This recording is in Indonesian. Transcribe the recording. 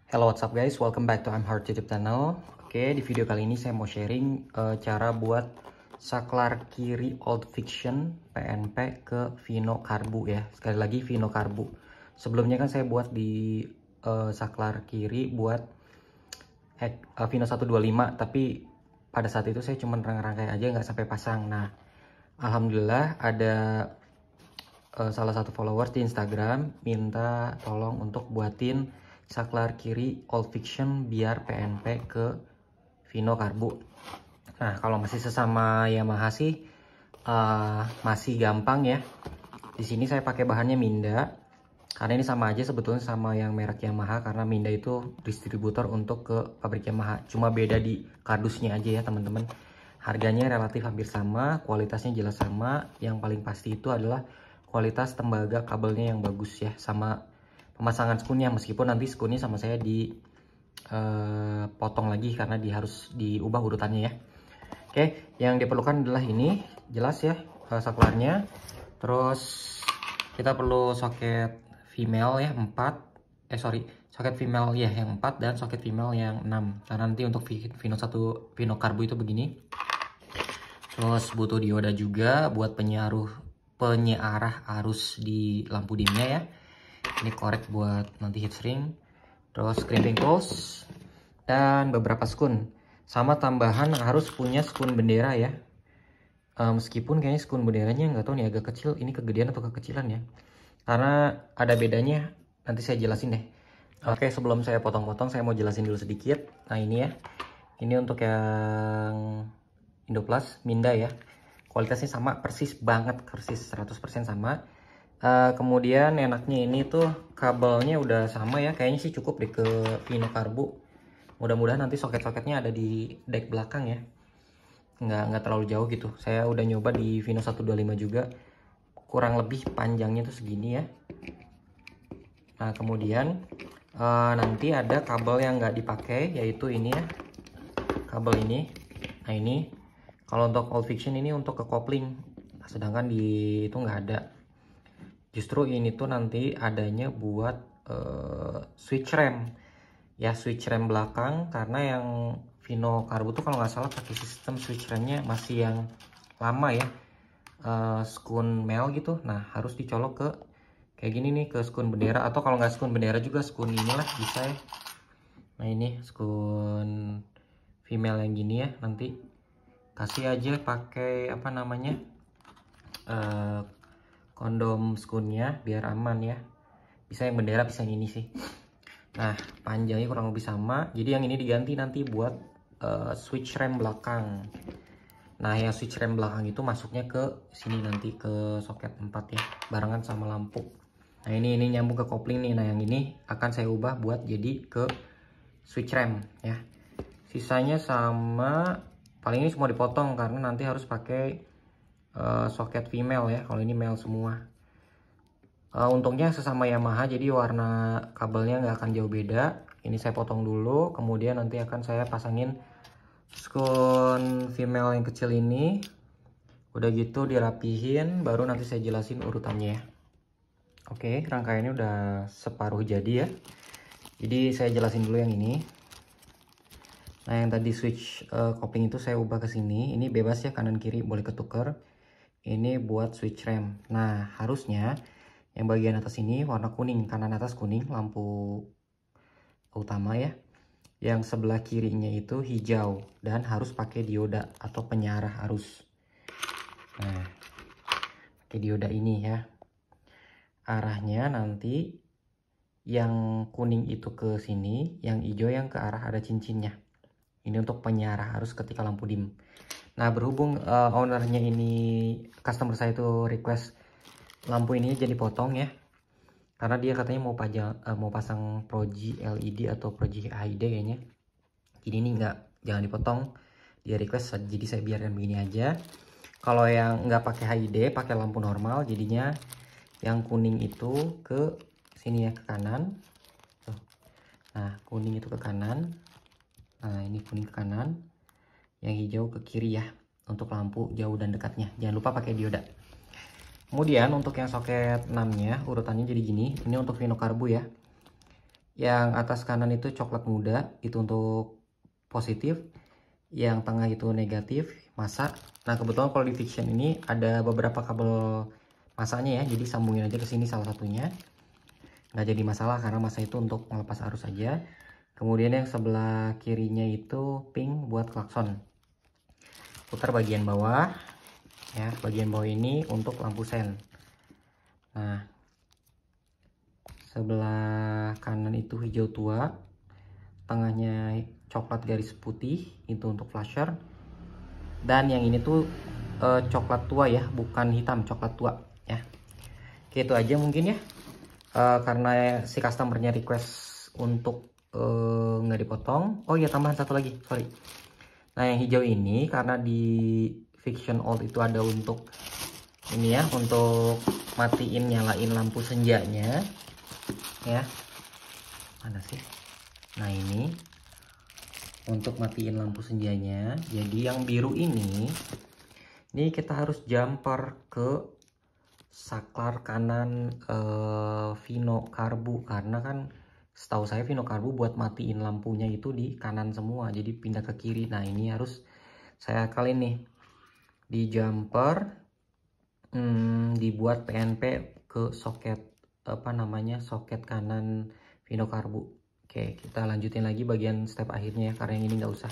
Hello, what's up guys? Welcome back to I'm Heart YouTube channel. Oke, di video kali ini saya mau sharing cara buat saklar kiri Old Fiction PNP ke Vino Karbu ya. Sekali lagi Vino Karbu. Sebelumnya kan saya buat di saklar kiri buat Vino 125, tapi pada saat itu saya cuma rangkai aja, nggak sampai pasang. Nah, alhamdulillah ada salah satu followers di Instagram minta tolong untuk buatin saklar kiri Old Fiction biar PNP ke Vino Karbu. Nah, kalau masih sesama Yamaha sih masih gampang ya. Di sini saya pakai bahannya Minda karena ini sama aja sebetulnya sama yang merek Yamaha, karena Minda itu distributor untuk ke pabrik Yamaha. Cuma beda di kardusnya aja ya teman-teman. Harganya relatif hampir sama, kualitasnya jelas sama. Yang paling pasti itu adalah kualitas tembaga kabelnya yang bagus ya, sama pemasangan skunnya, meskipun nanti skunnya sama saya potong lagi karena harus diubah urutannya ya. Oke, yang diperlukan adalah ini, jelas ya, saklarnya. Terus kita perlu soket female ya 4, soket female ya yang 4 dan soket female yang 6. Karena nanti untuk Vino Karbu itu begini. Terus butuh dioda juga buat penyarah arus di lampu dimnya ya. Ini korek buat nanti heatsink, terus crimping tools, dan beberapa skun. Sama tambahan harus punya skun bendera ya. Meskipun kayaknya skun benderanya nggak tahu nih, agak kecil. Ini kegedean atau kekecilan ya? Karena ada bedanya, nanti saya jelasin deh. Oke, sebelum saya potong-potong, saya mau jelasin dulu sedikit. Nah ini ya, ini untuk yang Indoplus Minda ya. Kualitasnya sama, persis banget, persis 100% sama. Kemudian enaknya ini tuh kabelnya udah sama ya, kayaknya sih cukup deh ke Vino Karbu. Mudah-mudahan nanti soket-soketnya ada di deck belakang ya, nggak terlalu jauh gitu. Saya udah nyoba di Vino 125 juga, kurang lebih panjangnya tuh segini ya. Nah kemudian nanti ada kabel yang nggak dipakai, yaitu ini ya, kabel ini. Nah ini kalau untuk Old Fiction ini untuk ke kopling, sedangkan di itu nggak ada. Justru ini tuh nanti adanya buat switch rem ya, switch rem belakang, karena yang Vino Karbu tuh kalau nggak salah pakai sistem switch remnya masih yang lama ya, skun mel gitu. Nah harus dicolok ke kayak gini nih, ke skun bendera, atau kalau nggak skun bendera juga skun inilah bisa ya. Nah ini skun female yang gini ya, nanti kasih aja pakai apa namanya, kondom skunnya biar aman ya. Bisa yang bendera, bisa yang ini sih. Nah panjangnya kurang lebih sama, jadi yang ini diganti nanti buat switch rem belakang. Nah yang switch rem belakang itu masuknya ke sini nanti, ke soket 4 ya, barengan sama lampu. Nah ini nyambung ke kopling nih. Nah yang ini akan saya ubah buat jadi ke switch rem ya. Sisanya sama, paling ini semua dipotong karena nanti harus pakai soket female ya, kalau ini male semua. Untungnya sesama Yamaha, jadi warna kabelnya nggak akan jauh beda. Ini saya potong dulu, kemudian nanti akan saya pasangin skun female yang kecil ini. Udah gitu dirapihin, baru nanti saya jelasin urutannya ya. Oke, rangkaiannya udah separuh jadi ya, jadi saya jelasin dulu yang ini. Nah yang tadi switch kopling itu saya ubah ke sini, ini bebas ya, kanan kiri boleh ketuker. Ini buat switch rem. Nah harusnya yang bagian atas ini warna kuning, kanan atas kuning lampu utama ya. Yang sebelah kirinya itu hijau dan harus pakai dioda atau penyarah arus. Nah pakai dioda ini ya. Arahnya nanti yang kuning itu ke sini, yang hijau yang ke arah ada cincinnya. Ini untuk penyarah arus ketika lampu dim. Nah berhubung ownernya ini, customer saya itu request lampu ini jadi potong ya, karena dia katanya mau pasang Proji LED atau Proji HID kayaknya. Jadi ini jangan dipotong, dia request, jadi saya biarkan begini aja. Kalau yang nggak pakai HID, pakai lampu normal, jadinya yang kuning itu ke sini ya, ke kanan. Nah kuning itu ke kanan. Nah ini kuning ke kanan, yang hijau ke kiri ya, untuk lampu jauh dan dekatnya. Jangan lupa pakai dioda. Kemudian untuk yang soket 6 nya urutannya jadi gini. Ini untuk Vino Karbu ya. Yang atas kanan itu coklat muda, itu untuk positif. Yang tengah itu negatif, masa. Nah kebetulan kalau di Viction ini ada beberapa kabel masanya ya, jadi sambungin aja ke sini salah satunya. Nggak jadi masalah karena masa itu untuk melepas arus aja. Kemudian yang sebelah kirinya itu pink buat klakson. Putar bagian bawah ya, bagian bawah ini untuk lampu sen. Nah sebelah kanan itu hijau tua, tengahnya coklat garis putih, itu untuk flasher. Dan yang ini tuh coklat tua ya, bukan hitam, coklat tua ya. Oke, itu aja mungkin ya. Karena si customernya request untuk nggak dipotong. Oh iya, tambahan satu lagi, sorry. Nah yang hijau ini karena di Viction Old itu ada untuk ini ya, untuk matiin nyalain lampu senjanya ya. Mana sih? Nah ini untuk matiin lampu senjanya. Jadi yang biru ini kita harus jumper ke saklar kanan Vino Karbu, karena kan setahu saya Vino Karbu buat matiin lampunya itu di kanan semua, jadi pindah ke kiri. Nah ini harus saya akalin nih, di jumper dibuat PNP ke soket apa namanya, soket kanan Vino Karbu. Oke, kita lanjutin lagi bagian step akhirnya ya, karena yang ini nggak usah.